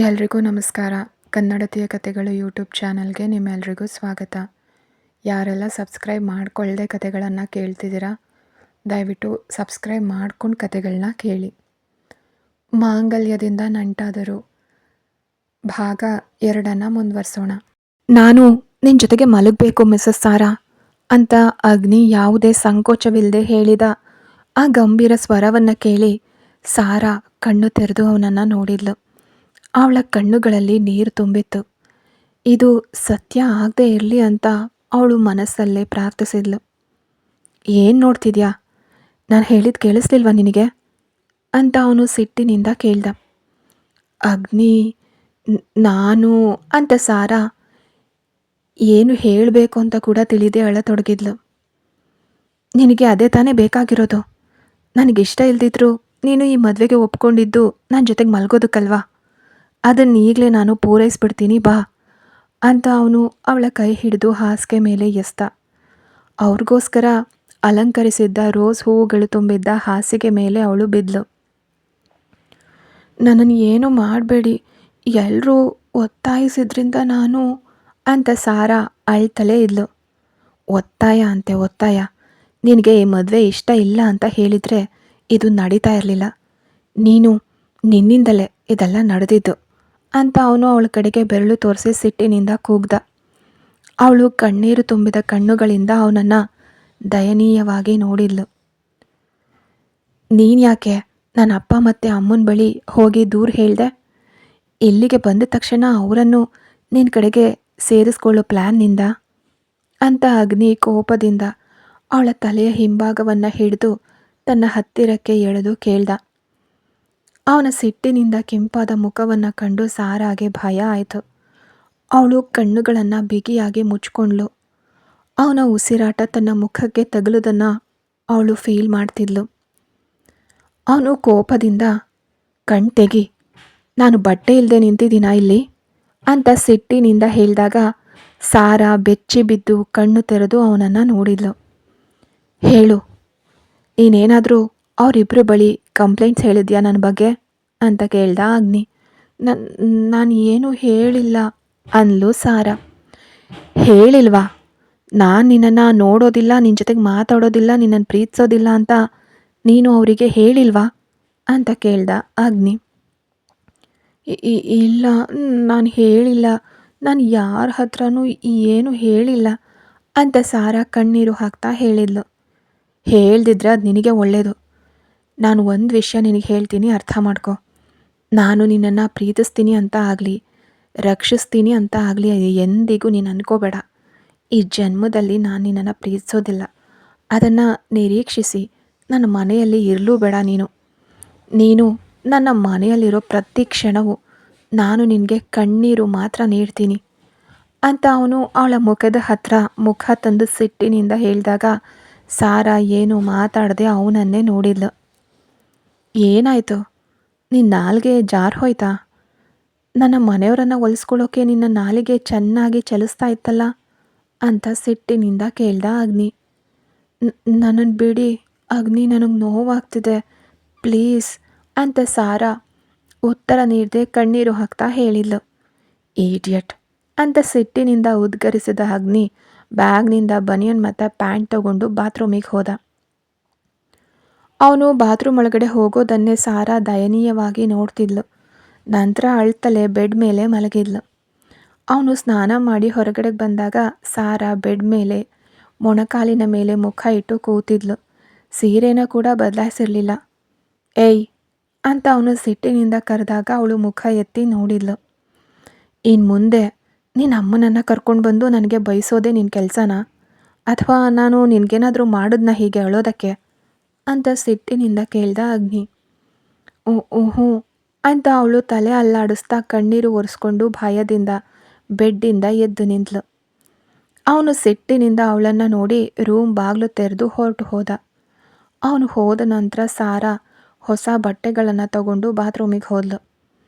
ಎಲ್ರಿಗೂ ನಮಸ್ಕಾರ. ಕನ್ನಡತಿಯ ಕಥೆಗಳು ಯೂಟ್ಯೂಬ್ ಚಾನಲ್ಗೆ ನಿಮ್ಮೆಲ್ರಿಗೂ ಸ್ವಾಗತ. ಯಾರೆಲ್ಲ ಸಬ್ಸ್ಕ್ರೈಬ್ ಮಾಡ್ಕೊಳ್ಳದೆ ಕಥೆಗಳನ್ನು ಕೇಳ್ತಿದ್ದೀರಾ, ದಯವಿಟ್ಟು ಸಬ್ಸ್ಕ್ರೈಬ್ ಮಾಡ್ಕೊಂಡು ಕಥೆಗಳನ್ನ ಕೇಳಿ. ಮಾಂಗಲ್ಯದಿಂದ ನಂಟಾದರು ಭಾಗ 2 ಮುಂದುವರಿಸೋಣ. ನಾನು ನಿನ್ನ ಜೊತೆಗೆ ಮಲಗಬೇಕು ಮಿಸಸ್ ಸಾರಾ ಅಂತ ಅಗ್ನಿ ಯಾವುದೇ ಸಂಕೋಚವಿಲ್ಲದೆ ಹೇಳಿದ. ಆ ಗಂಭೀರ ಸ್ವರವನ್ನು ಕೇಳಿ ಸಾರಾ ಕಣ್ಣು ತೆರೆದು ಅವನನ್ನು ನೋಡಿದ್ಲು. ಅವಳ ಕಣ್ಣುಗಳಲ್ಲಿ ನೀರು ತುಂಬಿತ್ತು. ಇದು ಸತ್ಯ ಆಗದೆ ಇರಲಿ ಅಂತ ಅವಳು ಮನಸ್ಸಲ್ಲೇ ಪ್ರಾರ್ಥಿಸಿದ್ಲು. ಏನು ನೋಡ್ತಿದ್ಯಾ? ನಾನು ಹೇಳಿದ್ದು ಕೇಳಿಸ್ಲಿಲ್ವಾ ನಿನಗೆ ಅಂತ ಅವನು ಸಿಟ್ಟಿನಿಂದ ಕೇಳ್ದ. ಅಗ್ನಿ, ನಾನು ಅಂತ ಸಾರಾ ಏನು ಹೇಳಬೇಕು ಅಂತ ಕೂಡ ತಿಳಿದೇ ಅಳತೊಡಗಿದ್ಲು. ನಿನಗೆ ಅದೇ ತಾನೇ ಬೇಕಾಗಿರೋದು. ನನಗಿಷ್ಟ ಇಲ್ದಿದ್ರು ನೀನು ಈ ಮದುವೆಗೆ ಒಪ್ಕೊಂಡಿದ್ದು ನನ್ನ ಜೊತೆಗೆ ಮಲ್ಗೋದಕ್ಕಲ್ವಾ? ಅದನ್ನು ಈಗಲೇ ನಾನು ಪೂರೈಸ್ಬಿಡ್ತೀನಿ ಬಾ ಅಂತ ಅವನು ಅವಳ ಕೈ ಹಿಡಿದು ಹಾಸಿಗೆ ಮೇಲೆ ಎಸ್ತ. ಅವ್ರಿಗೋಸ್ಕರ ಅಲಂಕರಿಸಿದ್ದ ರೋಸ್ ಹೂವುಗಳು ತುಂಬಿದ್ದ ಹಾಸಿಗೆ ಮೇಲೆ ಅವಳು ಬಿದ್ಲು. ನನ್ನನ್ನು ಏನೂ ಮಾಡಬೇಡಿ, ಎಲ್ಲರೂ ಒತ್ತಾಯಿಸಿದ್ರಿಂದ ನಾನು ಅಂತ ಸಾರಾ ಅಳ್ತಲೇ ಇದ್ಲು. ಒತ್ತಾಯ ಅಂತೆ ಒತ್ತಾಯ. ನಿನಗೆ ಈ ಮದುವೆ ಇಷ್ಟ ಇಲ್ಲ ಅಂತ ಹೇಳಿದರೆ ಇದು ನಡೀತಾ ಇರಲಿಲ್ಲ. ನೀನು ನಿನ್ನಿಂದಲೇ ಇದೆಲ್ಲ ನಡೆದಿದ್ದು ಅಂತ ಅವನು ಅವಳ ಕಡೆಗೆ ಬೆರಳು ತೋರಿಸಿ ಸಿಟ್ಟಿನಿಂದ ಕೂಗ್ದ. ಅವಳು ಕಣ್ಣೀರು ತುಂಬಿದ ಕಣ್ಣುಗಳಿಂದ ಅವನನ್ನು ದಯನೀಯವಾಗಿ ನೋಡಿದ್ಲು. ನೀನು ಯಾಕೆ ನನ್ನ ಅಪ್ಪ ಮತ್ತು ಅಮ್ಮನ ಬಳಿ ಹೋಗಿ ದೂರ ಹೇಳಿದೆ? ಇಲ್ಲಿಗೆ ಬಂದ ತಕ್ಷಣ ಅವರನ್ನು ನಿನ್ನ ಕಡೆಗೆ ಸೇರಿಸ್ಕೊಳ್ಳೋ ಪ್ಲ್ಯಾನ್ನಿಂದ ಅಂತ ಅಗ್ನಿ ಕೋಪದಿಂದ ಅವಳ ತಲೆಯ ಹಿಂಭಾಗವನ್ನು ಹಿಡಿದು ತನ್ನ ಹತ್ತಿರಕ್ಕೆ ಎಳೆದು ಕೇಳ್ದ. ಅವನ ಸಿಟ್ಟಿನಿಂದ ಕೆಂಪಾದ ಮುಖವನ್ನು ಕಂಡು ಸಾರಾಗೆ ಭಯ ಆಯಿತು. ಅವಳು ಕಣ್ಣುಗಳನ್ನು ಬಿಗಿಯಾಗಿ ಮುಚ್ಕೊಂಡ್ಳು. ಅವನ ಉಸಿರಾಟ ತನ್ನ ಮುಖಕ್ಕೆ ತಗುಲುವುದನ್ನು ಅವಳು ಫೀಲ್ ಮಾಡ್ತಿದ್ಲು. ಅವನು ಕೋಪದಿಂದ, ಕಣ್ ತೆಗಿ, ನಾನು ಬಟ್ಟೆ ಇಲ್ಲದೆ ನಿಂತಿದ್ದೀನ ಇಲ್ಲಿ ಅಂತ ಸಿಟ್ಟಿನಿಂದ ಹೇಳಿದಾಗ ಸಾರಾ ಬೆಚ್ಚಿ ಬಿದ್ದು ಕಣ್ಣು ತೆರೆದು ಅವನನ್ನು ನೋಡಿದ್ಲು. ಹೇಳು, ನೀನೇನಾದರೂ ಅವರಿಬ್ಬರ ಬಳಿ ಕಂಪ್ಲೇಂಟ್ಸ್ ಹೇಳಿದ್ಯಾ ನನ್ನ ಬಗ್ಗೆ ಅಂತ ಕೇಳ್ದ ಅಗ್ನಿ. ನಾನು ಏನೂ ಹೇಳಿಲ್ಲ ಅಂದ್ಲು ಸಾರಾ. ಹೇಳಿಲ್ವಾ? ನಾನು ನಿನ್ನನ್ನು ನೋಡೋದಿಲ್ಲ, ನಿನ್ನ ಜೊತೆಗೆ ಮಾತಾಡೋದಿಲ್ಲ, ನಿನ್ನನ್ನು ಪ್ರೀತಿಸೋದಿಲ್ಲ ಅಂತ ನೀನು ಅವರಿಗೆ ಹೇಳಿಲ್ವಾ ಅಂತ ಕೇಳ್ದ ಅಗ್ನಿ. ಇಲ್ಲ, ನಾನು ಹೇಳಿಲ್ಲ, ನಾನು ಯಾರ ಹತ್ರನೂ ಏನೂ ಹೇಳಿಲ್ಲ ಅಂತ ಸಾರಾ ಕಣ್ಣೀರು ಹಾಕ್ತಾ ಹೇಳಿದ್ಲು. ಹೇಳ್ದಿದ್ರೆ ಅದು ನಿನಗೆ ಒಳ್ಳೆಯದು. ನಾನು ಒಂದು ವಿಷಯ ನಿನಗೆ ಹೇಳ್ತೀನಿ, ಅರ್ಥ ಮಾಡ್ಕೊ. ನಾನು ನಿನ್ನನ್ನು ಪ್ರೀತಿಸ್ತೀನಿ ಅಂತ ಆಗಲಿ, ರಕ್ಷಿಸ್ತೀನಿ ಅಂತ ಆಗಲಿ ಎಂದಿಗೂ ನೀನು ಅನ್ಕೋಬೇಡ. ಈ ಜನ್ಮದಲ್ಲಿ ನಾನು ನಿನ್ನನ್ನು ಪ್ರೀತಿಸೋದಿಲ್ಲ. ಅದನ್ನು ನಿರೀಕ್ಷಿಸಿ ನನ್ನ ಮನೆಯಲ್ಲಿ ಇರಲೂ ಬೇಡ. ನೀನು ನನ್ನ ಮನೆಯಲ್ಲಿರೋ ಪ್ರತಿ ಕ್ಷಣವೂ ನಾನು ನಿನಗೆ ಕಣ್ಣೀರು ಮಾತ್ರ ನೀಡ್ತೀನಿ ಅಂತ ಅವನು ಅವಳ ಮುಖದ ಹತ್ರ ಮುಖ ತಂದು ಸಿಟ್ಟಿನಿಂದ ಹೇಳಿದಾಗ ಸಾರಾ ಏನು ಮಾತಾಡದೆ ಅವನನ್ನೇ ನೋಡಿದ್ಲು. ಏನಾಯಿತು? ನಿನ್ನ ನಾಲಿಗೆ ಜಾರು ಹೋಯ್ತಾ? ನನ್ನ ಮನೆಯವರನ್ನು ಒಲಿಸ್ಕೊಳ್ಳೋಕೆ ನಿನ್ನ ನಾಲಿಗೆ ಚೆನ್ನಾಗಿ ಚಲಿಸ್ತಾ ಇತ್ತಲ್ಲ ಅಂತ ಸಿಟ್ಟಿನಿಂದ ಕೇಳ್ದ ಅಗ್ನಿ. ನನ್ನನ್ನು ಬಿಡಿ ಅಗ್ನಿ, ನನಗೆ ನೋವಾಗ್ತಿದೆ, ಪ್ಲೀಸ್ ಅಂತ ಸಾರಾ ಉತ್ತರ ನೀಡದೆ ಕಣ್ಣೀರು ಹಾಕ್ತಾ ಹೇಳಿದ್ಲು. ಈಡಿಯಟ್ ಅಂತ ಸಿಟ್ಟಿನಿಂದ ಉದ್ಗರಿಸಿದ ಅಗ್ನಿ ಬ್ಯಾಗ್ನಿಂದ ಬನಿಯನ್ ಮತ್ತು ಪ್ಯಾಂಟ್ ತಗೊಂಡು ಬಾತ್ರೂಮಿಗೆ ಹೋದ. ಅವನು ಬಾತ್ರೂಮ್ ಒಳಗಡೆ ಹೋಗೋದನ್ನೇ ಸಾರಾ ದಯನೀಯವಾಗಿ ನೋಡ್ತಿದ್ಲು. ನಂತರ ಅಳ್ತಲೇ ಬೆಡ್ ಮೇಲೆ ಮಲಗಿದ್ಲು. ಅವನು ಸ್ನಾನ ಮಾಡಿ ಹೊರಗಡೆಗೆ ಬಂದಾಗ ಸಾರಾ ಬೆಡ್ ಮೇಲೆ ಮೊಣಕಾಲಿನ ಮೇಲೆ ಮುಖ ಇಟ್ಟು ಕೂತಿದ್ಲು. ಸೀರೆನ ಕೂಡ ಬದಲಾಯಿಸಿರಲಿಲ್ಲ. ಏಯ್ ಅಂತ ಅವನು ಸಿಟ್ಟಿನಿಂದ ಕರೆದಾಗ ಅವಳು ಮುಖ ಎತ್ತಿ ನೋಡಿದ್ಲು. ಇನ್ನು ಮುಂದೆ ನಿನ್ನ ಅಮ್ಮನನ್ನು ಕರ್ಕೊಂಡು ಬಂದು ನನಗೆ ಬಯಸೋದೇ ನಿನ್ನ ಕೆಲಸನಾ? ಅಥವಾ ನಾನು ನಿನಗೇನಾದರೂ ಮಾಡಿದ್ನ ಹೀಗೆ ಅಳೋದಕ್ಕೆ ಅಂತ ಸಿಟ್ಟಿನಿಂದ ಕೇಳ್ದ ಅಗ್ನಿ. ಹ್ಞೂ ಅಂತ ಅವಳು ತಲೆ ಅಲ್ಲಾಡಿಸ್ತಾ ಕಣ್ಣೀರು ಒರೆಸ್ಕೊಂಡು ಭಯದಿಂದ ಬೆಡ್ಡಿಂದ ಎದ್ದು ನಿಂತಳು. ಅವನು ಸಿಟ್ಟಿನಿಂದ ಅವಳನ್ನು ನೋಡಿ ರೂಮ್ ಬಾಗಿಲು ತೆರೆದು ಹೊರಟು ಹೋದ. ಅವನು ಹೋದ ನಂತರ ಸಾರಾ ಹೊಸ ಬಟ್ಟೆಗಳನ್ನು ತಗೊಂಡು ಬಾತ್ರೂಮಿಗೆ ಹೋದ್ಲು.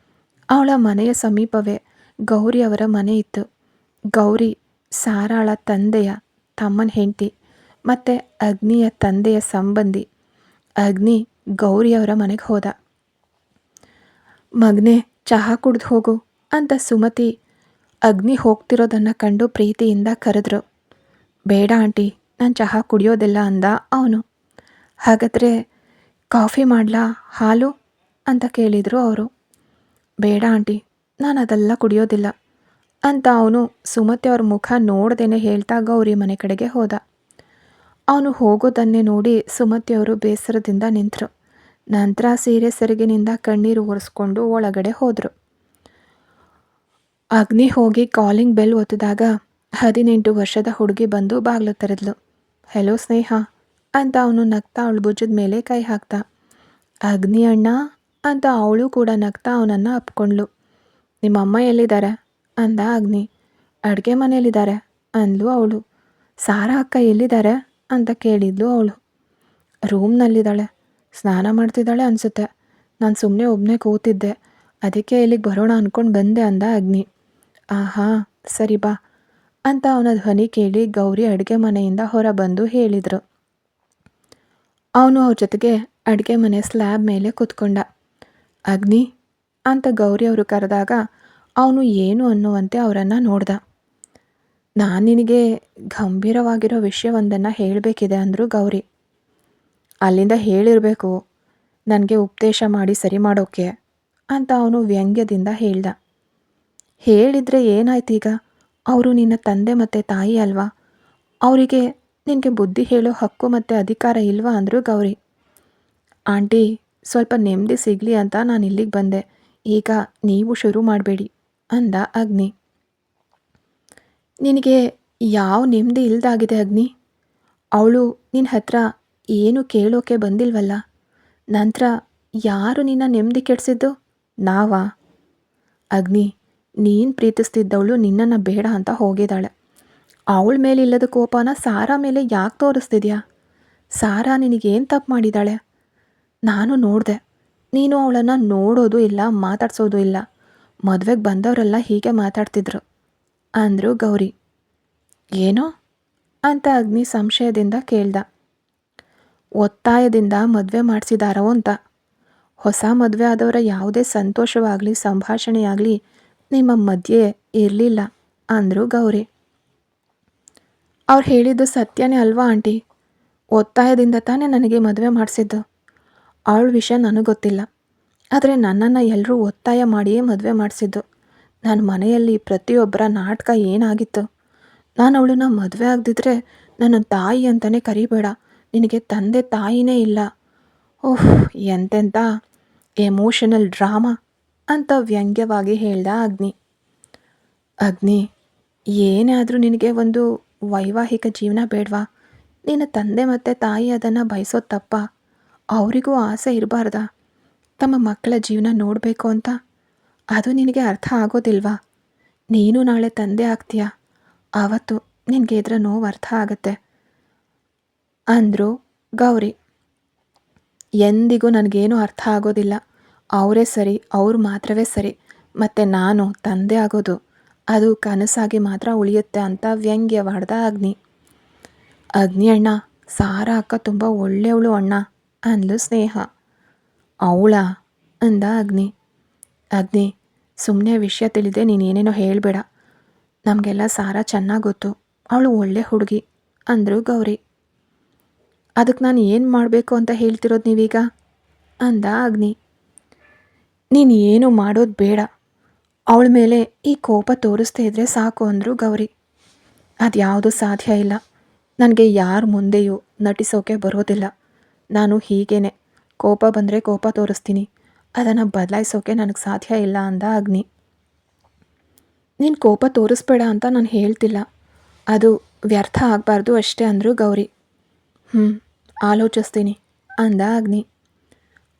ಅವಳ ಮನೆಯ ಸಮೀಪವೇ ಗೌರಿಯವರ ಮನೆ ಇತ್ತು. ಗೌರಿ ಸಾರಾಳ ತಂದೆಯ ತಮ್ಮನ ಹೆಂಡತಿ ಮತ್ತು ಅಗ್ನಿಯ ತಂದೆಯ ಸಂಬಂಧಿ. ಅಗ್ನಿ ಗೌರಿಯವರ ಮನೆಗೆ ಹೋದ. ಮಗನೇ, ಚಹಾ ಕುಡ್ದು ಹೋಗು ಅಂತ ಸುಮತಿ ಅಗ್ನಿ ಹೋಗ್ತಿರೋದನ್ನು ಕಂಡು ಪ್ರೀತಿಯಿಂದ ಕರೆದ್ರು. ಬೇಡ ಆಂಟಿ, ನಾನು ಚಹಾ ಕುಡಿಯೋದಿಲ್ಲ ಅಂದ ಅವನು. ಹಾಗಾದರೆ ಕಾಫಿ ಮಾಡಲಾ, ಹಾಲು ಅಂತ ಕೇಳಿದರು ಅವರು. ಬೇಡ ಆಂಟಿ, ನಾನು ಅದೆಲ್ಲ ಕುಡಿಯೋದಿಲ್ಲ ಅಂತ ಅವನು ಸುಮತಿ ಅವ್ರ ಮುಖ ನೋಡ್ದೇನೆ ಹೇಳ್ತಾ ಗೌರಿ ಮನೆ ಕಡೆಗೆ ಹೋದ. ಅವನು ಹೋಗೋದನ್ನೇ ನೋಡಿ ಸುಮತಿಯವರು ಬೇಸರದಿಂದ ನಿಂತರು. ನಂತರ ಸೀರೆ ಸೆರಗಿನಿಂದ ಕಣ್ಣೀರು ಒರೆಸ್ಕೊಂಡು ಒಳಗಡೆ ಹೋದರು. ಅಗ್ನಿ ಹೋಗಿ ಕಾಲಿಂಗ್ ಬೆಲ್ ಒತ್ತಿದಾಗ 18 ವರ್ಷದ ಹುಡುಗಿ ಬಂದು ಬಾಗ್ಲು ತೆರೆದ್ಲು. ಹೆಲೋ ಸ್ನೇಹ ಅಂತ ಅವನು ನಗ್ತಾ ಅವಳು ಭುಜದ ಮೇಲೆ ಕೈ ಹಾಕ್ತ. ಅಗ್ನಿ ಅಣ್ಣ ಅಂತ ಅವಳು ಕೂಡ ನಗ್ತಾ ಅವನನ್ನು ಅಪ್ಕೊಂಡ್ಲು. ನಿಮ್ಮಮ್ಮ ಎಲ್ಲಿದ್ದಾರೆ ಅಂದ ಅಗ್ನಿ. ಅಡುಗೆ ಮನೆಯಲ್ಲಿದ್ದಾರೆ ಅಂದ್ಲು ಅವಳು. ಸಾರಾ ಅಕ್ಕ ಎಲ್ಲಿದ್ದಾರೆ ಅಂತ ಕೇಳಿದ್ಲು ಅವಳು. ರೂಮ್ನಲ್ಲಿದ್ದಾಳೆ, ಸ್ನಾನ ಮಾಡ್ತಿದ್ದಾಳೆ ಅನಿಸುತ್ತೆ. ನಾನು ಸುಮ್ಮನೆ ಒಬ್ಬನೇ ಕೂತಿದ್ದೆ, ಅದಕ್ಕೆ ಇಲ್ಲಿಗೆ ಬರೋಣ ಅಂದ್ಕೊಂಡು ಬಂದೆ ಅಂದ ಅಗ್ನಿ. ಆಹಾ ಸರಿ ಬಾ ಅಂತ ಅವನ ಧ್ವನಿ ಕೇಳಿ ಗೌರಿ ಅಡುಗೆ ಮನೆಯಿಂದ ಹೊರ ಬಂದು ಹೇಳಿದರು. ಅವನು ಅವ್ರ ಜೊತೆಗೆ ಅಡುಗೆ ಮನೆ ಸ್ಲ್ಯಾಬ್ ಮೇಲೆ ಕೂತ್ಕೊಂಡ. ಅಗ್ನಿ ಅಂತ ಗೌರಿ ಅವರು ಕರೆದಾಗ ಅವನು ಏನು ಅನ್ನುವಂತೆ ಅವರನ್ನು ನೋಡ್ದ. ನಾನು ನಿನಗೆ ಗಂಭೀರವಾಗಿರೋ ವಿಷಯವೊಂದನ್ನು ಹೇಳಬೇಕಿದೆ ಅಂದರು ಗೌರಿ. ಅಲ್ಲಿಂದ ಹೇಳಿರಬೇಕು, ನನಗೆ ಉಪದೇಶ ಮಾಡಿ ಸರಿ ಮಾಡೋಕ್ಕೆ ಅಂತ ಅವನು ವ್ಯಂಗ್ಯದಿಂದ ಹೇಳ್ದ. ಹೇಳಿದರೆ ಏನಾಯ್ತೀಗ? ಅವರು ನಿನ್ನ ತಂದೆ ಮತ್ತು ತಾಯಿ ಅಲ್ವಾ? ಅವರಿಗೆ ನಿನಗೆ ಬುದ್ಧಿ ಹೇಳೋ ಹಕ್ಕು ಮತ್ತು ಅಧಿಕಾರ ಇಲ್ವಾ ಅಂದರು ಗೌರಿ. ಆಂಟಿ, ಸ್ವಲ್ಪ ನೆಮ್ಮದಿ ಸಿಗಲಿ ಅಂತ ನಾನು ಇಲ್ಲಿಗೆ ಬಂದೆ, ಈಗ ನೀವು ಶುರು ಮಾಡಬೇಡಿ ಅಂದ ಅಗ್ನಿ. ನಿನಗೆ ಯಾವ ನೆಮ್ಮದಿ ಇಲ್ದಾಗಿದೆ ಅಗ್ನಿ? ಅವಳು ನಿನ್ನ ಹತ್ರ ಏನು ಕೇಳೋಕೆ ಬಂದಿಲ್ವಲ್ಲ. ನಂತರ ಯಾರು ನಿನ್ನ ನೆಮ್ಮದಿ ಕೆಡಿಸಿದ್ದು? ನಾವಾ? ಅಗ್ನಿ, ನೀನು ಪ್ರೀತಿಸ್ತಿದ್ದವಳು ನಿನ್ನನ್ನು ಬೇಡ ಅಂತ ಹೋಗಿದ್ದಾಳೆ. ಅವಳ ಮೇಲಿಲ್ಲದ ಕೋಪನ ಸಾರಾ ಮೇಲೆ ಯಾಕೆ ತೋರಿಸ್ತಿದ್ಯಾ? ಸಾರಾ ನಿನಗೇನು ತಪ್ಪು ಮಾಡಿದ್ದಾಳೆ? ನಾನು ನೋಡಿದೆ, ನೀನು ಅವಳನ್ನು ನೋಡೋದು ಇಲ್ಲ, ಮಾತಾಡ್ಸೋದು ಇಲ್ಲ. ಮದುವೆಗೆ ಬಂದವರೆಲ್ಲ ಹೀಗೆ ಮಾತಾಡ್ತಿದ್ರು ಅಂದರು ಗೌರಿ. ಏನೋ ಅಂತ ಅಗ್ನಿ ಸಂಶಯದಿಂದ ಕೇಳ್ದ. ಒತ್ತಾಯದಿಂದ ಮದುವೆ ಮಾಡಿಸಿದಾರೋ ಅಂತ. ಹೊಸ ಮದುವೆ ಆದವರ ಯಾವುದೇ ಸಂತೋಷವಾಗಲಿ ಸಂಭಾಷಣೆಯಾಗಲಿ ನಿಮ್ಮ ಮಧ್ಯೆ ಇರಲಿಲ್ಲ ಅಂದರು ಗೌರಿ. ಅವ್ರು ಹೇಳಿದ್ದು ಸತ್ಯನೇ ಅಲ್ವಾ ಆಂಟಿ? ಒತ್ತಾಯದಿಂದ ತಾನೇ ನನಗೆ ಮದುವೆ ಮಾಡಿಸಿದ್ದು. ಅವಳ ವಿಷಯ ನನಗೆ ಗೊತ್ತಿಲ್ಲ, ಆದರೆ ನನ್ನನ್ನು ಎಲ್ಲರೂ ಒತ್ತಾಯ ಮಾಡಿಯೇ ಮದುವೆ ಮಾಡಿಸಿದ್ದು. ನನ್ನ ಮನೆಯಲ್ಲಿ ಪ್ರತಿಯೊಬ್ಬರ ನಾಟಕ ಏನಾಗಿತ್ತು. ನಾನು ಅವಳನ್ನ ಮದುವೆ ಆಗದಿದ್ದರೆ ನನ್ನ ತಾಯಿ ಅಂತಲೇ ಕರಿಬೇಡ, ನಿನಗೆ ತಂದೆ ತಾಯಿನೇ ಇಲ್ಲ. ಓಹ್, ಎಂತೆಂಥ ಎಮೋಷನಲ್ ಡ್ರಾಮಾ ಅಂತ ವ್ಯಂಗ್ಯವಾಗಿ ಹೇಳ್ದ ಅಗ್ನಿ. ಅಗ್ನಿ, ಏನೇ ಆದರೂ ನಿನಗೆ ಒಂದು ವೈವಾಹಿಕ ಜೀವನ ಬೇಡವಾ? ನಿನ್ನ ತಂದೆ ಮತ್ತು ತಾಯಿ ಅದನ್ನು ಬಯಸೋದು ತಪ್ಪ? ಅವರಿಗೂ ಆಸೆ ಇರಬಾರ್ದಾ ತಮ್ಮ ಮಕ್ಕಳ ಜೀವನ ನೋಡಬೇಕು ಅಂತ? ಅದು ನಿನಗೆ ಅರ್ಥ ಆಗೋದಿಲ್ವಾ? ನೀನು ನಾಳೆ ತಂದೆ ಆಗ್ತೀಯಾ, ಆವತ್ತು ನಿನಗೆ ಇದರ ನೋವು ಅರ್ಥ ಆಗತ್ತೆ ಅಂದರು ಗೌರಿ. ಎಂದಿಗೂ ನನಗೇನು ಅರ್ಥ ಆಗೋದಿಲ್ಲ. ಅವರೇ ಸರಿ, ಅವ್ರು ಮಾತ್ರವೇ ಸರಿ. ಮತ್ತು ನಾನು ತಂದೆ ಆಗೋದು ಅದು ಕನಸಾಗಿ ಮಾತ್ರ ಉಳಿಯುತ್ತೆ ಅಂತ ವ್ಯಂಗ್ಯವಾಡ್ದ ಅಗ್ನಿ. ಅಗ್ನಿ ಅಣ್ಣ, ಸಾರಾ ಅಕ್ಕ ತುಂಬ ಒಳ್ಳೆಯವಳು ಅಣ್ಣ ಅಂದ್ಲು ಸ್ನೇಹ. ಅವಳ ಅಂದ ಅಗ್ನಿ. ಅಗ್ನಿ, ಸುಮ್ಮನೆ ವಿಷಯ ತಿಳಿದೆ ನೀನೇನೇನೋ ಹೇಳಬೇಡ. ನಮಗೆಲ್ಲ ಸಾರಾ ಚೆನ್ನಾಗಿ ಗೊತ್ತು, ಅವಳು ಒಳ್ಳೆ ಹುಡುಗಿ ಅಂದರು ಗೌರಿ. ಅದಕ್ಕೆ ನಾನು ಏನು ಮಾಡಬೇಕು ಅಂತ ಹೇಳ್ತಿರೋದು ನೀವೀಗ ಅಂದ ಅಗ್ನಿ. ನೀನು ಏನು ಮಾಡೋದು ಬೇಡ, ಅವಳ ಮೇಲೆ ಈ ಕೋಪ ತೋರಿಸ್ತಾ ಇದ್ರೆ ಸಾಕು ಅಂದರು ಗೌರಿ. ಅದು ಯಾವುದೂ ಸಾಧ್ಯ ಇಲ್ಲ. ನನಗೆ ಯಾರ ಮುಂದೆಯೂ ನಟಿಸೋಕೆ ಬರೋದಿಲ್ಲ. ನಾನು ಹೀಗೇನೆ, ಕೋಪ ಬಂದರೆ ಕೋಪ ತೋರಿಸ್ತೀನಿ, ಅದನ್ನು ಬದಲಾಯಿಸೋಕೆ ನನಗೆ ಸಾಧ್ಯ ಇಲ್ಲ ಅಂದ ಅಗ್ನಿ. ನೀನು ಕೋಪ ತೋರಿಸ್ಬೇಡ ಅಂತ ನಾನು ಹೇಳ್ತಿಲ್ಲ, ಅದು ವ್ಯರ್ಥ ಆಗಬಾರ್ದು ಅಷ್ಟೇ ಅಂದರು ಗೌರಿ. ಆಲೋಚಿಸ್ತೀನಿ ಅಂದ ಅಗ್ನಿ.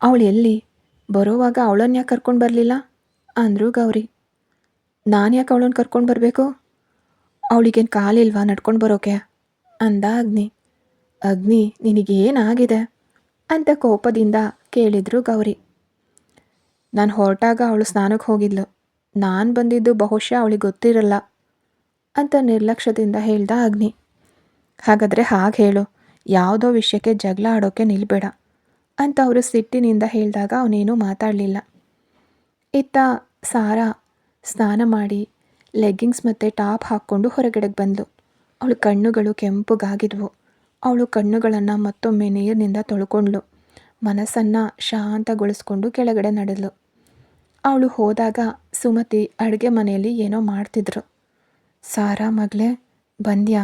ಅವಳು ಎಲ್ಲಿ? ಬರೋವಾಗ ಅವಳನ್ನು ಯಾಕೆ ಕರ್ಕೊಂಡು ಬರಲಿಲ್ಲ ಅಂದರು ಗೌರಿ. ನಾನು ಯಾಕೆ ಅವಳನ್ನು ಕರ್ಕೊಂಡು ಬರಬೇಕು? ಅವಳಿಗೇನು ಕಾಲಿಲ್ವಾ ನಡ್ಕೊಂಡು ಬರೋಕೆ ಅಂದ ಅಗ್ನಿ. ಅಗ್ನಿ, ನಿನಗೇನಾಗಿದೆ ಅಂತ ಕೋಪದಿಂದ ಕೇಳಿದ್ರು ಗೌರಿ. ನಾನು ಹೊರಟಾಗ ಅವಳು ಸ್ನಾನಕ್ಕೆ ಹೋಗಿದ್ಲು, ನಾನು ಬಂದಿದ್ದು ಬಹುಶಃ ಅವಳಿಗೆ ಗೊತ್ತಿರಲ್ಲ ಅಂತ ನಿರ್ಲಕ್ಷ್ಯದಿಂದ ಹೇಳ್ದ ಅಗ್ನಿ. ಹಾಗಾದರೆ ಹಾಗೆ ಹೇಳು, ಯಾವುದೋ ವಿಷಯಕ್ಕೆ ಜಗಳ ಆಡೋಕ್ಕೆ ನಿಲ್ಬೇಡ ಅಂತ ಅವರು ಸಿಟ್ಟಿನಿಂದ ಹೇಳಿದಾಗ ಅವನೇನೂ ಮಾತಾಡಲಿಲ್ಲ. ಇತ್ತ ಸಾರಾ ಸ್ನಾನ ಮಾಡಿ ಲೆಗ್ಗಿಂಗ್ಸ್ ಮತ್ತು ಟಾಪ್ ಹಾಕ್ಕೊಂಡು ಹೊರಗಡೆಗೆ ಬಂದಳು. ಅವಳ ಕಣ್ಣುಗಳು ಕೆಂಪುಗಾಗಿದ್ವು. ಅವಳು ಕಣ್ಣುಗಳನ್ನು ಮತ್ತೊಮ್ಮೆ ನೀರಿನಿಂದ ತೊಳ್ಕೊಂಡ್ಳು. ಮನಸ್ಸನ್ನು ಶಾಂತಗೊಳಿಸ್ಕೊಂಡು ಕೆಳಗಡೆ ನಡೆದಳು. ಅವಳು ಹೋದಾಗ ಸುಮತಿ ಅಡುಗೆ ಮನೆಯಲ್ಲಿ ಏನೋ ಮಾಡ್ತಿದ್ರು. ಸಾರಾ ಮಗಳೇ ಬಂದ್ಯಾ?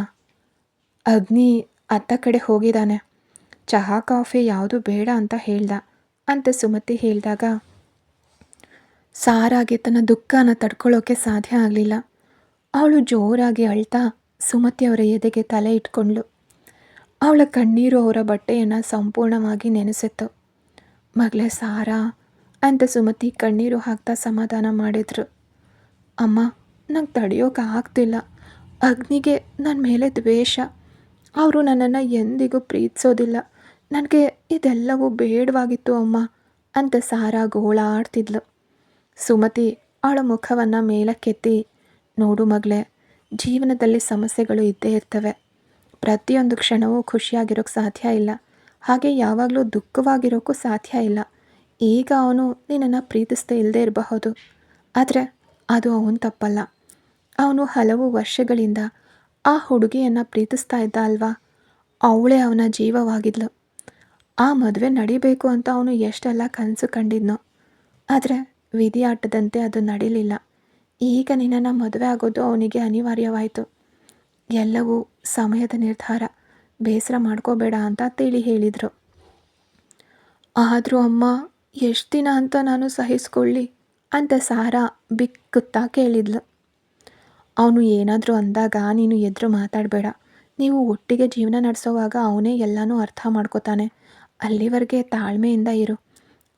ಅಗ್ನಿ ಅತ್ತ ಕಡೆ ಹೋಗಿದ್ದಾನೆ, ಚಹಾ ಕಾಫಿ ಯಾವುದು ಬೇಡ ಅಂತ ಹೇಳ್ದ ಅಂತ ಸುಮತಿ ಹೇಳಿದಾಗ ಸಾರಾಗೆ ತನ್ನ ದುಃಖನ ತಡ್ಕೊಳ್ಳೋಕೆ ಸಾಧ್ಯ ಆಗಲಿಲ್ಲ. ಅವಳು ಜೋರಾಗಿ ಅಳ್ತಾ ಸುಮತಿಯವರ ಎದೆಗೆ ತಲೆ ಇಟ್ಕೊಂಡ್ಳು. ಅವಳ ಕಣ್ಣೀರು ಅವರ ಬಟ್ಟೆಯನ್ನು ಸಂಪೂರ್ಣವಾಗಿ ನೆನೆಸಿತ್ತು. ಮಗಳೇ ಸಾರಾ ಅಂತ ಸುಮತಿ ಕಣ್ಣೀರು ಹಾಕ್ತಾ ಸಮಾಧಾನ ಮಾಡಿದ್ರು. ಅಮ್ಮ, ನಂಗೆ ತಡೆಯೋಕೆ ಆಗ್ತಿಲ್ಲ. ಅಗ್ನಿಗೆ ನನ್ನ ಮೇಲೆ ದ್ವೇಷ. ಅವರು ನನ್ನನ್ನು ಎಂದಿಗೂ ಪ್ರೀತಿಸೋದಿಲ್ಲ. ನನಗೆ ಇದೆಲ್ಲವೂ ಬೇಡವಾಗಿತ್ತು ಅಮ್ಮ ಅಂತ ಸಾರಾ ಗೋಳಾಡ್ತಿದ್ಲು. ಸುಮತಿ ಅವಳ ಮುಖವನ್ನು ಮೇಲಕ್ಕೆತ್ತಿ, ನೋಡು ಮಗಳೇ, ಜೀವನದಲ್ಲಿ ಸಮಸ್ಯೆಗಳು ಇದ್ದೇ ಇರ್ತವೆ. ಪ್ರತಿಯೊಂದು ಕ್ಷಣವೂ ಖುಷಿಯಾಗಿರೋಕ್ಕೆ ಸಾಧ್ಯ ಇಲ್ಲ, ಹಾಗೆ ಯಾವಾಗಲೂ ದುಃಖವಾಗಿರೋಕ್ಕೂ ಸಾಧ್ಯ ಇಲ್ಲ. ಈಗ ಅವನು ನಿನ್ನನ್ನು ಪ್ರೀತಿಸ್ದೇ ಇಲ್ಲದೆ ಇರಬಹುದು, ಆದರೆ ಅದು ಅವನ ತಪ್ಪಲ್ಲ. ಅವನು ಹಲವು ವರ್ಷಗಳಿಂದ ಆ ಹುಡುಗಿಯನ್ನು ಪ್ರೀತಿಸ್ತಾ ಇದ್ದ ಅಲ್ವಾ? ಅವಳೇ ಅವನ ಜೀವವಾಗಿದ್ಲು. ಆ ಮದುವೆ ನಡಿಬೇಕು ಅಂತ ಅವನು ಎಷ್ಟೆಲ್ಲ ಕನಸು ಕಂಡಿದ್ನೋ, ಆದರೆ ವಿಧಿಯಾಟದಂತೆ ಅದು ನಡೀಲಿಲ್ಲ. ಈಗ ನಿನ್ನನ್ನು ಮದುವೆ ಆಗೋದು ಅವನಿಗೆ ಅನಿವಾರ್ಯವಾಯಿತು. ಎಲ್ಲವೂ ಸಮಯದ ನಿರ್ಧಾರ, ಬೇಸರ ಮಾಡ್ಕೋಬೇಡ ಅಂತ ತಿಳಿ ಹೇಳಿದರು. ಆದರೂ ಅಮ್ಮ, ಎಷ್ಟು ದಿನ ಅಂತ ನಾನು ಸಹಿಸ್ಕೊಳ್ಳಿ ಅಂತ ಸಾರಾ ಬಿಕ್ಕುತ್ತಾ ಕೇಳಿದ್ಲು. ಅವನು ಏನಾದರೂ ಅಂದಾಗ ನೀನು ಎದುರು ಮಾತಾಡಬೇಡ. ನೀವು ಒಟ್ಟಿಗೆ ಜೀವನ ನಡೆಸೋವಾಗ ಅವನೇ ಎಲ್ಲನೂ ಅರ್ಥ ಮಾಡ್ಕೋತಾನೆ. ಅಲ್ಲಿವರೆಗೆ ತಾಳ್ಮೆಯಿಂದ ಇರು.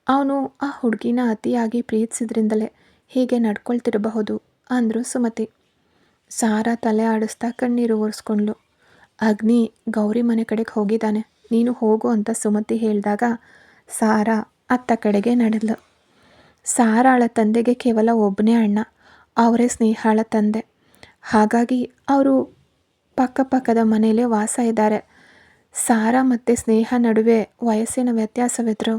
ಅವನು ಆ ಹುಡುಗಿನ ಅತಿಯಾಗಿ ಪ್ರೀತಿಸಿದ್ರಿಂದಲೇ ಹೀಗೆ ನಡ್ಕೊಳ್ತಿರಬಹುದು ಅಂದರು ಸುಮತಿ. ಸಾರಾ ತಲೆ ಆಡಿಸ್ತಾ ಕಣ್ಣೀರು ಒರೆಸ್ಕೊಂಡ್ಳು. ಅಗ್ನಿ ಗೌರಿ ಮನೆ ಕಡೆಗೆ ಹೋಗಿದ್ದಾನೆ, ನೀನು ಹೋಗು ಅಂತ ಸುಮತಿ ಹೇಳಿದಾಗ ಸಾರಾ ಅತ್ತ ಕಡೆಗೆ ನಡೆದ್ಲು. ಸಾರಾಳ ತಂದೆಗೆ ಕೇವಲ ಒಬ್ಬನೇ ಅಣ್ಣ, ಅವರೇ ಸ್ನೇಹಾಳ ತಂದೆ. ಹಾಗಾಗಿ ಅವರು ಪಕ್ಕಪಕ್ಕದ ಮನೆಯಲ್ಲೇ ವಾಸ ಇದ್ದಾರೆ. ಸಾರಾ ಮತ್ತು ಸ್ನೇಹ ನಡುವೆ ವಯಸ್ಸಿನ ವ್ಯತ್ಯಾಸವಿದ್ರು.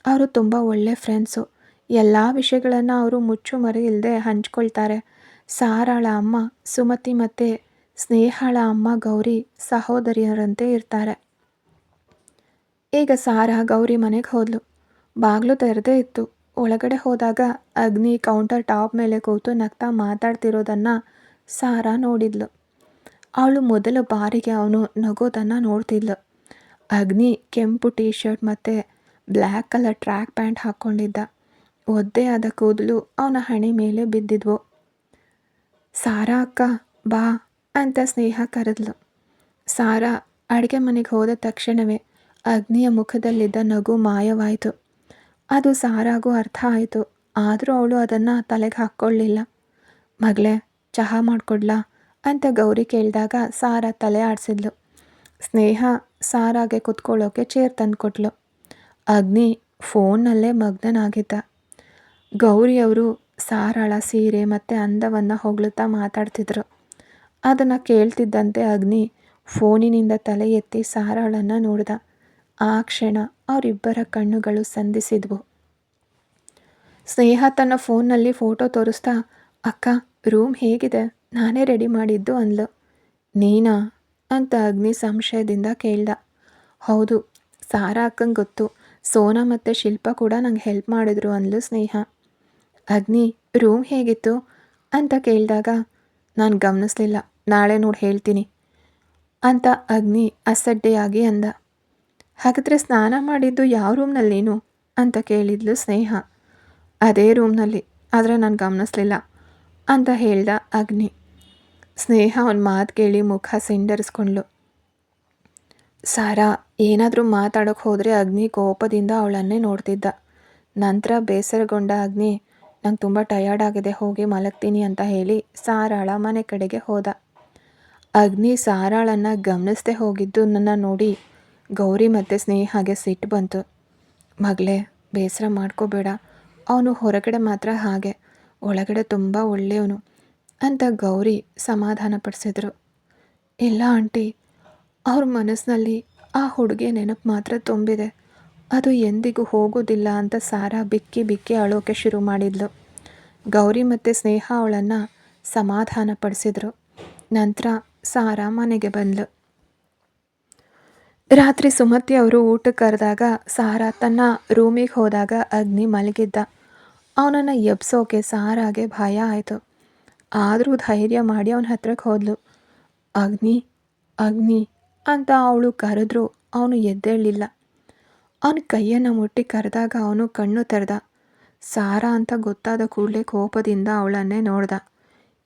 ಅವರು ತುಂಬ ಒಳ್ಳೆ ಫ್ರೆಂಡ್ಸು. ಎಲ್ಲ ವಿಷಯಗಳನ್ನು ಅವರು ಮುಚ್ಚುಮರೆ ಇಲ್ಲದೆ ಹಂಚ್ಕೊಳ್ತಾರೆ. ಸಾರಾಳ ಅಮ್ಮ ಸುಮತಿ ಮತ್ತು ಸ್ನೇಹಾಳ ಅಮ್ಮ ಗೌರಿ ಸಹೋದರಿಯರಂತೆ ಇರ್ತಾರೆ. ಈಗ ಸಾರಾ ಗೌರಿ ಮನೆಗೆ ಹೋದ್ಲು. ಬಾಗಿಲು ತೆರೆದೇ ಇತ್ತು. ಒಳಗಡೆ ಹೋದಾಗ ಅಗ್ನಿ ಕೌಂಟರ್ ಟಾಪ್ ಮೇಲೆ ಕೂತು ನಗ್ತಾ ಮಾತಾಡ್ತಿರೋದನ್ನು ಸಾರಾ ನೋಡಿದ್ಲು. ಅವಳು ಮೊದಲ ಬಾರಿಗೆ ಅವನು ನಗೋದನ್ನು ನೋಡ್ತಿದ್ಲು. ಅಗ್ನಿ ಕೆಂಪು ಟೀ ಶರ್ಟ್ ಮತ್ತು ಬ್ಲ್ಯಾಕ್ ಕಲರ್ ಟ್ರ್ಯಾಕ್ ಪ್ಯಾಂಟ್ ಹಾಕ್ಕೊಂಡಿದ್ದ. ಒದ್ದೆಯಾದ ಕೂದಲು ಅವನ ಹಣೆ ಮೇಲೆ ಬಿದ್ದಿದ್ವು. ಸಾರಾ ಅಕ್ಕ ಬಾ ಅಂತ ಸ್ನೇಹ ಕರೆದ್ಲು. ಸಾರಾ ಅಡುಗೆ ಮನೆಗೆ ಹೋದ ತಕ್ಷಣವೇ ಅಗ್ನಿಯ ಮುಖದಲ್ಲಿದ್ದ ನಗು ಮಾಯವಾಯಿತು. ಅದು ಸಾರಾಗೂ ಅರ್ಥ ಆಯಿತು. ಆದರೂ ಅವಳು ಅದನ್ನು ತಲೆಗೆ ಹಾಕ್ಕೊಳ್ಳಿಲ್ಲ. ಮಗಳೇ, ಚಹಾ ಮಾಡಿಕೊಡ್ಲಾ ಅಂತ ಗೌರಿ ಕೇಳಿದಾಗ ಸಾರಾ ತಲೆ ಆಡಿಸಿದ್ಲು. ಸ್ನೇಹ ಸಾರಾಗೆ ಕುತ್ಕೊಳ್ಳೋಕೆ ಚೇರ್ ತಂದುಕೊಟ್ಲು. ಅಗ್ನಿ ಫೋನ್ನಲ್ಲೇ ಮಗ್ನನಾಗಿದ್ದ. ಗೌರಿಯವರು ಸಾರಾಳ ಸೀರೆ ಮತ್ತು ಅಂದವನ್ನು ಹೊಗಳುತ್ತಾ ಮಾತಾಡ್ತಿದ್ರು. ಅದನ್ನು ಕೇಳ್ತಿದ್ದಂತೆ ಅಗ್ನಿ ಫೋನಿನಿಂದ ತಲೆ ಎತ್ತಿ ಸಾರಾಳನ್ನು ನೋಡಿದ. ಆ ಕ್ಷಣ ಅವರಿಬ್ಬರ ಕಣ್ಣುಗಳು ಸಂಧಿಸಿದ್ವು. ಸ್ನೇಹ ತನ್ನ ಫೋನ್ನಲ್ಲಿ ಫೋಟೋ ತೋರಿಸ್ತಾ, ಅಕ್ಕ ರೂಮ್ ಹೇಗಿದೆ, ನಾನೇ ರೆಡಿ ಮಾಡಿದ್ದು ಅಂದ್ಲು. ನೀನಾ ಅಂತ ಅಗ್ನಿ ಸಂಶಯದಿಂದ ಕೇಳ್ದ. ಹೌದು, ಸಾರಾ ಅಕ್ಕಂಗೆ ಗೊತ್ತು. ಸೋನಾ ಮತ್ತು ಶಿಲ್ಪ ಕೂಡ ನಂಗೆ ಹೆಲ್ಪ್ ಮಾಡಿದ್ರು ಅಂದ್ಲು ಸ್ನೇಹ. ಅಗ್ನಿ ರೂಮ್ ಹೇಗಿತ್ತು ಅಂತ ಕೇಳಿದಾಗ ನಾನು ಗಮನಿಸ್ಲಿಲ್ಲ, ನಾಳೆ ನೋಡಿ ಹೇಳ್ತೀನಿ ಅಂತ ಅಗ್ನಿ ಅಸಡ್ಡೆಯಾಗಿ ಅಂದ. ಹಾಗಾದರೆ ಸ್ನಾನ ಮಾಡಿದ್ದು ಯಾವ ರೂಮ್ನಲ್ಲಿ ನೀನು ಅಂತ ಕೇಳಿದ್ಲು ಸ್ನೇಹ. ಅದೇ ರೂಮ್ನಲ್ಲಿ, ಆದರೆ ನಾನು ಗಮನಿಸ್ಲಿಲ್ಲ ಅಂತ ಹೇಳ್ದ ಅಗ್ನಿ. ಸ್ನೇಹ ಅವನ ಮಾತು ಕೇಳಿ ಮುಖ ಸಿಂಡರಿಸ್ಕೊಂಡ್ಳು. ಸಾರಾ ಏನಾದರೂ ಮಾತಾಡೋಕ್ಕೆ ಹೋದರೆ ಅಗ್ನಿ ಕೋಪದಿಂದ ಅವಳನ್ನೇ ನೋಡ್ತಿದ್ದ. ನಂತರ ಬೇಸರಗೊಂಡ ಅಗ್ನಿ, ನಂಗೆ ತುಂಬ ಟಯರ್ಡ್ ಆಗಿದೆ, ಹೋಗಿ ಮಲಗ್ತೀನಿ ಅಂತ ಹೇಳಿ ಸಾರಾಳ ಮನೆ ಕಡೆಗೆ ಹೋದ. ಅಗ್ನಿ ಸಾರಾಳನ್ನು ಗಮನಿಸದೆ ಹೋಗಿದ್ದು ನನ್ನ ನೋಡಿ ಗೌರಿ ಮತ್ತು ಸ್ನೇಹಾಗೆ ಸಿಟ್ಟು ಬಂತು. ಮಗಳೇ, ಬೇಸರ ಮಾಡ್ಕೋಬೇಡ, ಅವನು ಹೊರಗಡೆ ಮಾತ್ರ ಹಾಗೆ, ಒಳಗಡೆ ತುಂಬ ಒಳ್ಳೆಯವನು ಅಂತ ಗೌರಿ ಸಮಾಧಾನಪಡಿಸಿದ್ರು. ಇಲ್ಲ ಆಂಟಿ, ಅವ್ರ ಮನಸ್ಸಿನಲ್ಲಿ ಆ ಹುಡುಗಿಯ ನೆನಪು ಮಾತ್ರ ತುಂಬಿದೆ, ಅದು ಎಂದಿಗೂ ಹೋಗೋದಿಲ್ಲ ಅಂತ ಸಾರಾ ಬಿಕ್ಕಿ ಬಿಕ್ಕಿ ಅಳೋಕೆ ಶುರು ಮಾಡಿದ್ಲು. ಗೌರಿ ಮತ್ತು ಸ್ನೇಹ ಅವಳನ್ನು ಸಮಾಧಾನ ಪಡಿಸಿದ್ರು. ನಂತರ ಸಾರಾ ಮನೆಗೆ ಬಂದಳು. ರಾತ್ರಿ ಸುಮತಿ ಅವರು ಊಟಕ್ಕೆ ಕರೆದಾಗ ಸಾರಾ ತನ್ನ ರೂಮಿಗೆ ಹೋದಾಗ ಅಗ್ನಿ ಮಲಗಿದ್ದ. ಅವನನ್ನು ಎಬ್ಸೋಕೆ ಸಾರಾಗೆ ಭಯ ಆಯಿತು. ಆದರೂ ಧೈರ್ಯ ಮಾಡಿ ಅವನ ಹತ್ರಕ್ಕೆ ಹೋದ್ಲು. ಅಗ್ನಿ ಅಗ್ನಿ ಅಂತ ಅವಳು ಕರೆದ್ರೂ ಅವನು ಎದ್ದೇಳಲಿಲ್ಲ. ಅವನ ಕೈಯನ್ನು ಮುಟ್ಟಿ ಕರೆದಾಗ ಅವನು ಕಣ್ಣು ತೆರೆದ. ಸಾರಾ ಅಂತ ಗೊತ್ತಾದ ಕೂಡಲೇ ಕೋಪದಿಂದ ಅವಳನ್ನೇ ನೋಡ್ದ.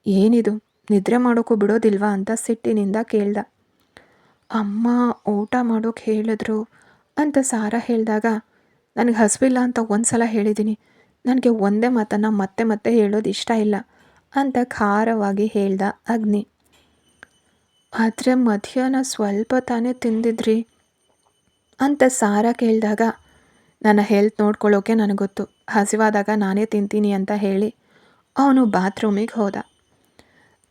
ಏನಿದು, ನಿದ್ರೆ ಮಾಡೋಕ್ಕೂ ಬಿಡೋದಿಲ್ವಾ ಅಂತ ಸಿಟ್ಟಿನಿಂದ ಕೇಳ್ದ. ಅಮ್ಮ ಊಟ ಮಾಡೋಕೆ ಹೇಳಿದ್ರು ಅಂತ ಸಾರಾ ಹೇಳಿದಾಗ, ನನಗೆ ಹಸಿವಿಲ್ಲ ಅಂತ ಒಂದು ಸಲ ಹೇಳಿದ್ದೀನಿ, ನನಗೆ ಒಂದೇ ಮಾತನ್ನು ಮತ್ತೆ ಮತ್ತೆ ಹೇಳೋದು ಇಷ್ಟ ಇಲ್ಲ ಅಂತ ಖಾರವಾಗಿ ಹೇಳ್ದ ಅಗ್ನಿ. ಆದರೆ ಮಧ್ಯಾಹ್ನ ಸ್ವಲ್ಪ ತಾನೇ ತಿಂದಿದ್ರಿ ಅಂತ ಸಾರಾ ಕೇಳಿದಾಗ, ನನ್ನ ಹೆಲ್ತ್ ನೋಡ್ಕೊಳ್ಳೋಕೆ ನನಗೆ ಗೊತ್ತು, ಹಸಿವಾದಾಗ ನಾನೇ ತಿಂತೀನಿ ಅಂತ ಹೇಳಿ ಅವನು ಬಾತ್ರೂಮಿಗೆ ಹೋದ.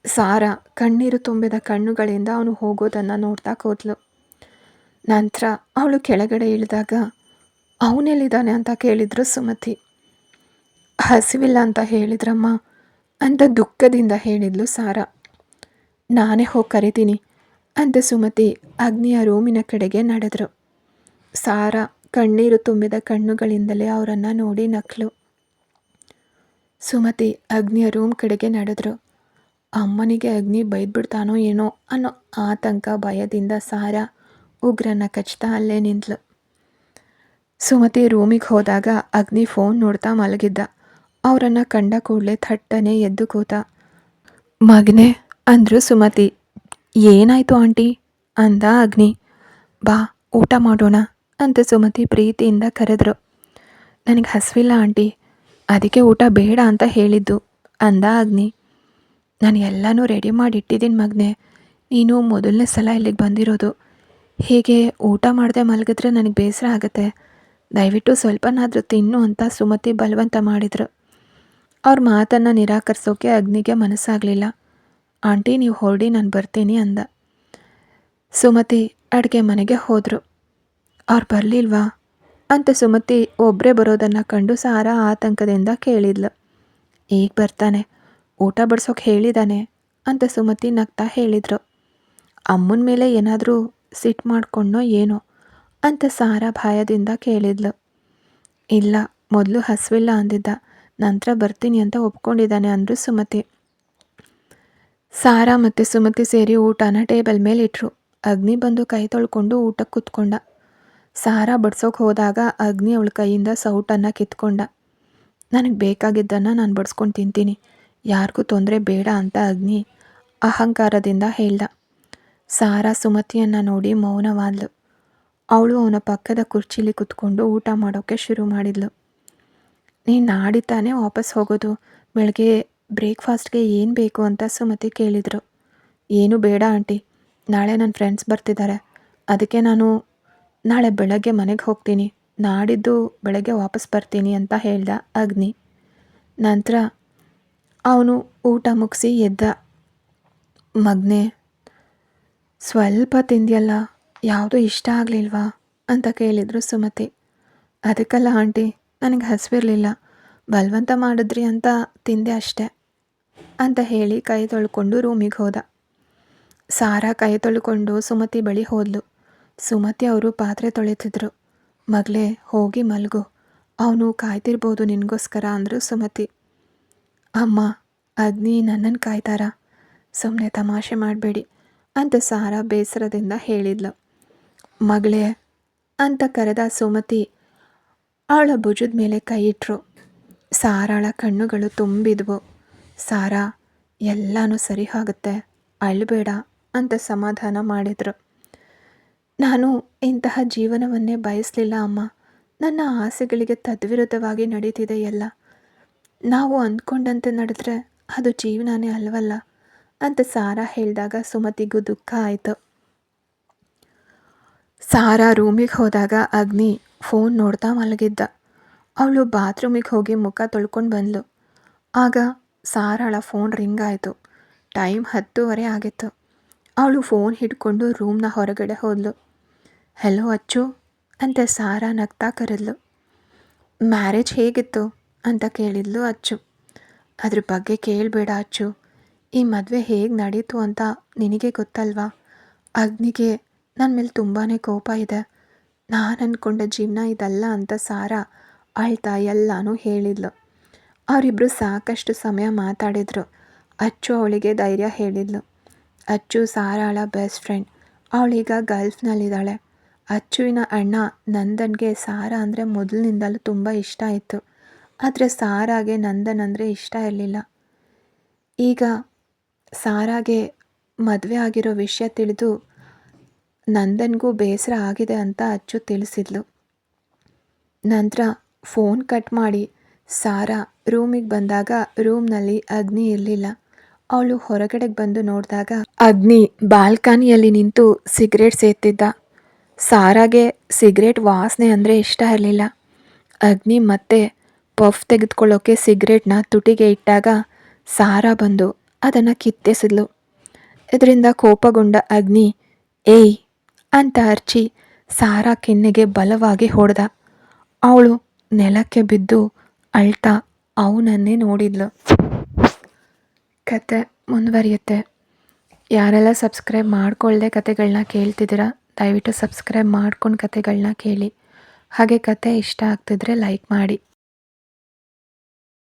ಸಾರಾ ಕಣ್ಣೀರು ತುಂಬಿದ ಕಣ್ಣುಗಳಿಂದ ಅವನು ಹೋಗೋದನ್ನು ನೋಡ್ತಾ ಕೂತ್ಲು. ನಂತರ ಅವಳು ಕೆಳಗಡೆ ಇಳಿದಾಗ ಅವನೆಲ್ಲಿದ್ದಾನೆ ಅಂತ ಕೇಳಿದ್ರು ಸುಮತಿ. ಹಸಿವಿಲ್ಲ ಅಂತ ಹೇಳಿದ್ರಮ್ಮ ಅಂತ ದುಃಖದಿಂದ ಹೇಳಿದ್ಲು ಸಾರಾ. ನಾನೇ ಹೋಗಿ ಕರಿತೀನಿ ಅಂತ ಸುಮತಿ ಅಗ್ನಿಯ ರೂಮಿನ ಕಡೆಗೆ ನಡೆದರು. ಸಾರಾ ಕಣ್ಣೀರು ತುಂಬಿದ ಕಣ್ಣುಗಳಿಂದಲೇ ಅವರನ್ನು ನೋಡಿ ನಕ್ಲು. ಸುಮತಿ ಅಗ್ನಿಯ ರೂಮ್ ಕಡೆಗೆ ನಡೆದ್ರು. ಅಮ್ಮನಿಗೆ ಅಗ್ನಿ ಬೈದ್ಬಿಡ್ತಾನೋ ಏನೋ ಅನ್ನೋ ಆತಂಕ ಭಯದಿಂದ ಸಾರಾ ಉಗ್ರನ್ನ ಕಚ್ತಾ ಅಲ್ಲೇ ನಿಂತಳು. ಸುಮತಿ ರೂಮಿಗೆ ಹೋದಾಗ ಅಗ್ನಿ ಫೋನ್ ನೋಡ್ತಾ ಮಲಗಿದ್ದ. ಅವರನ್ನು ಕಂಡ ಕೂಡಲೇ ಥಟ್ಟನೆ ಎದ್ದು ಕೂತ. ಮಗನೇ ಅಂದರು ಸುಮತಿ. ಏನಾಯಿತು ಆಂಟಿ ಅಂದ ಅಗ್ನಿ. ಬಾ ಊಟ ಮಾಡೋಣ ಅಂತ ಸುಮತಿ ಪ್ರೀತಿಯಿಂದ ಕರೆದ್ರು. ನನಗೆ ಹಸಿವಿಲ್ಲ ಆಂಟಿ, ಅದಕ್ಕೆ ಊಟ ಬೇಡ ಅಂತ ಹೇಳಿದ್ದು ಅಂದ ಅಗ್ನಿ. ನಾನು ಎಲ್ಲನೂ ರೆಡಿ ಮಾಡಿ ಇಟ್ಟಿದ್ದೀನಿ ಮಗನೇ, ನೀನು ಮೊದಲನೇ ಸಲ ಇಲ್ಲಿಗೆ ಬಂದಿರೋದು, ಹೀಗೆ ಊಟ ಮಾಡದೆ ಮಲಗಿದ್ರೆ ನನಗೆ ಬೇಸರ ಆಗುತ್ತೆ, ದಯವಿಟ್ಟು ಸ್ವಲ್ಪನಾದರೂ ತಿನ್ನು ಅಂತ ಸುಮತಿ ಬಲವಂತ ಮಾಡಿದರು. ಅವ್ರ ಮಾತನ್ನು ನಿರಾಕರಿಸೋಕೆ ಅಗ್ನಿಗೆ ಮನಸ್ಸಾಗಲಿಲ್ಲ. ಆಂಟಿ ನೀವು ಹೊರಡಿ, ನಾನು ಬರ್ತೀನಿ ಅಂದ. ಸುಮತಿ ಅಡುಗೆ ಮನೆಗೆ ಹೋದರು. ಅವ್ರು ಬರಲಿಲ್ವಾ ಅಂತ ಸುಮತಿ ಒಬ್ಬರೇ ಬರೋದನ್ನು ಕಂಡು ಸಾರಾ ಆತಂಕದಿಂದ ಕೇಳಿದ್ಲು. ಈಗ ಬರ್ತಾನೆ, ಊಟ ಬಡಿಸೋಕೆ ಹೇಳಿದ್ದಾನೆ ಅಂತ ಸುಮತಿ ನಗ್ತಾ ಹೇಳಿದರು. ಅಮ್ಮನ ಮೇಲೆ ಏನಾದರೂ ಸಿಟ್ಟು ಮಾಡ್ಕೊಂಡೋ ಏನೋ ಅಂತ ಸಾರಾ ಭಯದಿಂದ ಕೇಳಿದ್ಲು. ಇಲ್ಲ, ಮೊದಲು ಹಸಿವಿಲ್ಲ ಅಂದಿದ್ದ, ನಂತರ ಬರ್ತೀನಿ ಅಂತ ಒಪ್ಕೊಂಡಿದ್ದಾನೆ ಅಂದರು ಸುಮತಿ. ಸಾರಾ ಮತ್ತು ಸುಮತಿ ಸೇರಿ ಊಟನ ಟೇಬಲ್ ಮೇಲೆ ಇಟ್ಟರು. ಅಗ್ನಿ ಬಂದು ಕೈ ತೊಳ್ಕೊಂಡು ಊಟಕ್ಕೆ ಕೂತ್ಕೊಂಡ. ಸಾರಾ ಬಡ್ಸೋಕೆ ಹೋದಾಗ ಅಗ್ನಿ ಅವಳ ಕೈಯಿಂದ ಸೌಟನ್ನು ಕಿತ್ಕೊಂಡ. ನನಗೆ ಬೇಕಾಗಿದ್ದನ್ನು ನಾನು ಬಡಿಸ್ಕೊಂಡು ತಿಂತೀನಿ, ಯಾರಿಗೂ ತೊಂದರೆ ಬೇಡ ಅಂತ ಅಗ್ನಿ ಅಹಂಕಾರದಿಂದ ಹೇಳ್ದ. ಸಾರಾ ಸುಮತಿಯನ್ನು ನೋಡಿ ಮೌನವಾದ್ಲು. ಅವಳು ಅವನ ಪಕ್ಕದ ಕುರ್ಚಿಲಿ ಕುತ್ಕೊಂಡು ಊಟ ಮಾಡೋಕ್ಕೆ ಶುರು ಮಾಡಿದ್ಲು. ನೀನು ನಾಡಿತಾನೆ ವಾಪಸ್ ಹೋಗೋದು, ಬೆಳಗ್ಗೆ ಬ್ರೇಕ್ಫಾಸ್ಟ್ಗೆ ಏನು ಬೇಕು ಅಂತ ಸುಮತಿ ಕೇಳಿದರು. ಏನೂ ಬೇಡ ಆಂಟಿ, ನಾಳೆ ನನ್ನ ಫ್ರೆಂಡ್ಸ್ ಬರ್ತಿದ್ದಾರೆ, ಅದಕ್ಕೆ ನಾನು ನಾಳೆ ಬೆಳಗ್ಗೆ ಮನೆಗೆ ಹೋಗ್ತೀನಿ, ನಾಡಿದ್ದು ಬೆಳಗ್ಗೆ ವಾಪಸ್ ಬರ್ತೀನಿ ಅಂತ ಹೇಳ್ದ ಅಗ್ನಿ. ನಂತರ ಅವನು ಊಟ ಮುಗಿಸಿ ಎದ್ದ. ಮಗನೇ ಸ್ವಲ್ಪ ತಿಂದ್ಯಲ್ಲ, ಯಾವುದೂ ಇಷ್ಟ ಆಗಲಿಲ್ವಾ ಅಂತ ಕೇಳಿದರು ಸುಮತಿ. ಅದಕ್ಕಲ್ಲ ಆಂಟಿ, ನನಗೆ ಹಸಿವಿರಲಿಲ್ಲ, ಬಲವಂತ ಮಾಡಿದ್ರಿ ಅಂತ ತಿಂದೆ ಅಷ್ಟೆ ಅಂತ ಹೇಳಿ ಕೈ ತೊಳ್ಕೊಂಡು ರೂಮಿಗೆ ಹೋದ. ಸಾರಾ ಕೈ ತೊಳ್ಕೊಂಡು ಸುಮತಿ ಬಳಿ ಹೋದ್ಲು. ಸುಮತಿ ಅವರು ಪಾತ್ರೆ ತೊಳಿತಿದ್ರು. ಮಗಳೇ ಹೋಗಿ ಮಲಗು, ಅವನು ಕಾಯ್ತಿರ್ಬೋದು ನಿನಗೋಸ್ಕರ ಅಂದರು ಸುಮತಿ. ಅಮ್ಮ, ಅಗ್ನಿ ನನ್ನನ್ನು ಕಾಯ್ತಾರಾ, ಸುಮ್ಮನೆ ತಮಾಷೆ ಮಾಡಬೇಡಿ ಅಂತ ಸಾರಾ ಬೇಸರದಿಂದ ಹೇಳಿದ್ಲು. ಮಗಳೇ ಅಂತ ಕರೆದ ಸುಮತಿ ಅವಳ ಭುಜದ ಮೇಲೆ ಕೈ ಇಟ್ಟರು. ಸಾರಾಳ ಕಣ್ಣುಗಳು ತುಂಬಿದ್ವು. ಸಾರಾ, ಎಲ್ಲನೂ ಸರಿ ಆಗುತ್ತೆ, ಅಳಬೇಡ ಅಂತ ಸಮಾಧಾನ ಮಾಡಿದರು. ನಾನು ಇಂತಹ ಜೀವನವನ್ನೇ ಬಯಸಲಿಲ್ಲ ಅಮ್ಮ, ನನ್ನ ಆಸೆಗಳಿಗೆ ತದ್ವಿರುದ್ಧವಾಗಿ ನಡೀತಿದೆ ಎಲ್ಲ. ನಾವು ಅಂದ್ಕೊಂಡಂತೆ ನಡೆದ್ರೆ ಅದು ಜೀವನನೇ ಅಲ್ವಲ್ಲ ಅಂತ ಸಾರಾ ಹೇಳಿದಾಗ ಸುಮತಿಗೂ ದುಃಖ ಆಯಿತು. ಸಾರಾ ರೂಮಿಗೆ ಹೋದಾಗ ಅಗ್ನಿ ಫೋನ್ ನೋಡ್ತಾ ಮಲಗಿದ್ದ. ಅವಳು ಬಾತ್ರೂಮಿಗೆ ಹೋಗಿ ಮುಖ ತೊಳ್ಕೊಂಡು ಬಂದಳು. ಆಗ ಸಾರಾಳ ಫೋನ್ ರಿಂಗ್ ಆಯಿತು. ಟೈಮ್ 10:30 ಆಗಿತ್ತು. ಅವಳು ಫೋನ್ ಹಿಡ್ಕೊಂಡು ರೂಮ್ನ ಹೊರಗಡೆ ಹೋದ್ಲು. ಹೆಲೋ ಅಚ್ಚು ಅಂತ ಸಾರಾ ನಗ್ತಾ ಕರೆದ್ಲು. ಮ್ಯಾರೇಜ್ ಹೇಗಿತ್ತು ಅಂತ ಕೇಳಿದ್ಲು ಅಚ್ಚು. ಅದ್ರ ಬಗ್ಗೆ ಕೇಳಬೇಡ ಅಚ್ಚು. ಈ ಮದುವೆ ಹೇಗೆ ನಡೀತು ಅಂತ ನಿನಗೆ ಗೊತ್ತಲ್ವಾ? ಅಗ್ನಿಗೆ ನನ್ನ ಮೇಲೆ ತುಂಬಾ ಕೋಪ ಇದೆ. ನಾನು ಅಂದ್ಕೊಂಡ ಜೀವನ ಇದಲ್ಲ ಅಂತ ಸಾರಾ ಅಳ್ತಾ ಎಲ್ಲನೂ ಹೇಳಿದ್ಲು. ಅವರಿಬ್ಬರು ಸಾಕಷ್ಟು ಸಮಯ ಮಾತಾಡಿದ್ರು. ಅಚ್ಚು ಅವಳಿಗೆ ಧೈರ್ಯ ಹೇಳಿದ್ಲು. ಅಚ್ಚು ಸಾರಾಳ ಬೆಸ್ಟ್ ಫ್ರೆಂಡ್. ಅವಳೀಗ ಗಲ್ಫ್ನಲ್ಲಿದ್ದಾಳೆ. ಅಚ್ಚುವಿನ ಅಣ್ಣ ನಂದನ್ಗೆ ಸಾರಾ ಅಂದರೆ ಮೊದಲಿನಿಂದಲೂ ತುಂಬ ಇಷ್ಟ ಇತ್ತು. ಆದರೆ ಸಾರಾಗೆ ನಂದನ್ ಅಂದರೆ ಇಷ್ಟ ಇರಲಿಲ್ಲ. ಈಗ ಸಾರಾಗೆ ಮದುವೆ ಆಗಿರೋ ವಿಷಯ ತಿಳಿದು ನಂದನ್ಗೂ ಬೇಸರ ಆಗಿದೆ ಅಂತ ಅಚ್ಚು ತಿಳಿಸಿದ್ಲು. ನಂತರ ಫೋನ್ ಕಟ್ ಮಾಡಿ ಸಾರಾ ರೂಮಿಗೆ ಬಂದಾಗ ರೂಮ್ನಲ್ಲಿ ಅಗ್ನಿ ಇರಲಿಲ್ಲ. ಅವಳು ಹೊರಗಡೆಗೆ ಬಂದು ನೋಡಿದಾಗ ಅಗ್ನಿ ಬಾಲ್ಕನಿಯಲ್ಲಿ ನಿಂತು ಸಿಗರೇಟ್ ಸೇದ್ತಿದ್ದ. ಸಾರಾಗೆ ಸಿಗರೇಟ್ ವಾಸನೆ ಅಂದರೆ ಇಷ್ಟ ಇರಲಿಲ್ಲ. ಅಗ್ನಿ ಮತ್ತೆ ಪಫ್ ತೆಗೆದುಕೊಳ್ಳೋಕೆ ಸಿಗರೇಟ್ನ ತುಟಿಗೆ ಇಟ್ಟಾಗ ಸಾರಾ ಬಂದು ಅದನ್ನು ಕಿತ್ತೆಸೆದ್ಲು. ಇದರಿಂದ ಕೋಪಗೊಂಡ ಅಗ್ನಿ ಏಯ್ ಅಂತ ಅರ್ಚಿ ಸಾರಾ ಕೆನ್ನೆಗೆ ಬಲವಾಗಿ ಹೊಡೆದ. ಅವಳು ನೆಲಕ್ಕೆ ಬಿದ್ದು ಅಳ್ತಾ ಅವನನ್ನೇ ನೋಡಿದ್ಲು. ಕತೆ ಮುಂದುವರಿಯುತ್ತೆ. ಯಾರೆಲ್ಲ ಸಬ್ಸ್ಕ್ರೈಬ್ ಮಾಡ್ಕೊಳ್ಳದೆ ಕತೆಗಳನ್ನ ಕೇಳ್ತಿದ್ದೀರಾ, ದಯವಿಟ್ಟು ಸಬ್ಸ್ಕ್ರೈಬ್ ಮಾಡ್ಕೊಂಡು ಕತೆಗಳನ್ನ ಕೇಳಿ. ಹಾಗೆ ಕತೆ ಇಷ್ಟ ಆಗ್ತಿದ್ರೆ ಲೈಕ್ ಮಾಡಿ.